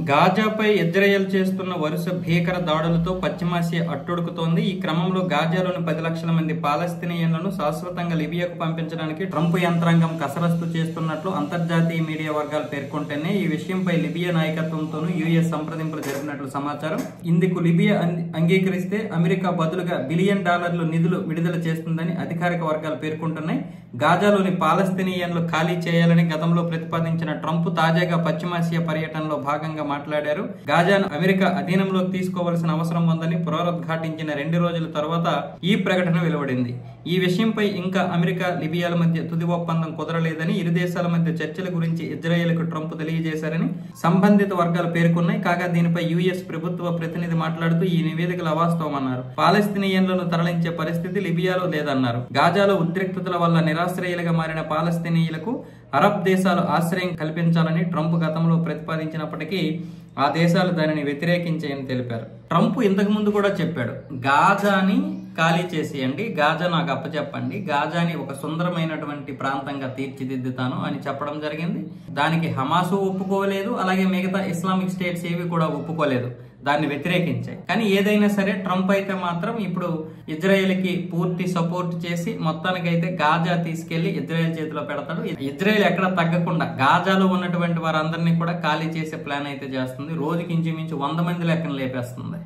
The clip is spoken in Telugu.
గాజాపై ఇజ్రాయెల్ చేస్తున్న వరుస భీకర దాడులతో పశ్చిమాసియా అట్టుడుకుతోంది. ఈ క్రమంలో గాజాలోని 10 లక్షల మంది పాలస్తీనియన్లను శాశ్వతంగా లిబియాకు పంపించడానికి ట్రంప్ యంత్రాంగం కసరత్తు చేస్తున్నట్లు అంతర్జాతీయ మీడియా వర్గాలు పేర్కొంటేనే ఈ విషయంపై లిబియా నాయకత్వంతోనూ యుఎస్ సంప్రదింపులు జరిపినట్లు సమాచారం. ఇందుకు లిబియా అంగీకరిస్తే అమెరికా బదులుగా $1 బిలియన్ నిధులు విడుదల చేస్తుందని అధికారిక వర్గాలు పేర్కొంటున్నాయి. గాజాలోని పాలస్తీనియన్లు ఖాళీ చేయాలని గతంలో ప్రతిపాదించిన ట్రంప్ తాజాగా పశ్చిమాసియా పర్యటనలో భాగంగా మాట్లాడారు. గాజాను అమెరికా అధీనంలోకి తీసుకోవాల్సిన అవసరం ఉందని పునరుద్ఘాటించిన 2 రోజుల తర్వాత ఈ ప్రకటన వెలువడింది. ఈ విషయంపై ఇంకా అమెరికా లిబియాల మధ్య తుది ఒప్పందం కుదరలేదని, ఇరు దేశాల మధ్య చర్చల గురించి ఇజ్రాయెల్కు ట్రంప్ తెలియజేశారని సంబంధిత వర్గాలు పేర్కొన్నాయి. కాగా దీనిపై యుఎస్ ప్రభుత్వ ప్రతినిధి మాట్లాడుతూ ఈ నివేదికలు అవాస్తవమన్నారు. పాలస్తీనియన్లను తరలించే పరిస్థితి లిబియాలో లేదన్నారు. గాజాలో ఉద్రిక్తతల వల్ల నిరాశ్రయులుగా మారిన పాలస్తీనియులకు అరబ్ దేశాలు ఆశ్రయం కల్పించాలని ట్రంప్ గతంలో ప్రతిపాదించినప్పటికీ ఆ దేశాలు దానిని వ్యతిరేకించాయని తెలిపారు. ట్రంప్ ఇంతకు ముందు కూడా చెప్పాడు, గాజాని ఖాళీ చేసేయండి, గాజా నాకు అప్పచెప్పండి, గాజాని ఒక సుందరమైనటువంటి ప్రాంతంగా తీర్చిదిద్దుతాను అని చెప్పడం జరిగింది. దానికి హమాసు ఒప్పుకోలేదు, అలాగే మిగతా ఇస్లామిక్ స్టేట్స్ ఏవి కూడా ఒప్పుకోలేదు, దాన్ని వ్యతిరేకించాయి. కానీ ఏదైనా సరే ట్రంప్ అయితే మాత్రం ఇప్పుడు ఇజ్రాయెల్కి పూర్తి సపోర్ట్ చేసి మొత్తానికైతే గాజా తీసుకెళ్లి ఇజ్రాయెల్ చేతిలో పెడతాడు. ఇజ్రాయెల్ ఎక్కడ తగ్గకుండా గాజాలో ఉన్నటువంటి వారందరినీ కూడా ఖాళీ చేసే ప్లాన్ అయితే చేస్తుంది. రోజుకి ఇంచుమించు 100 మంది లెక్కన లేపేస్తుంది.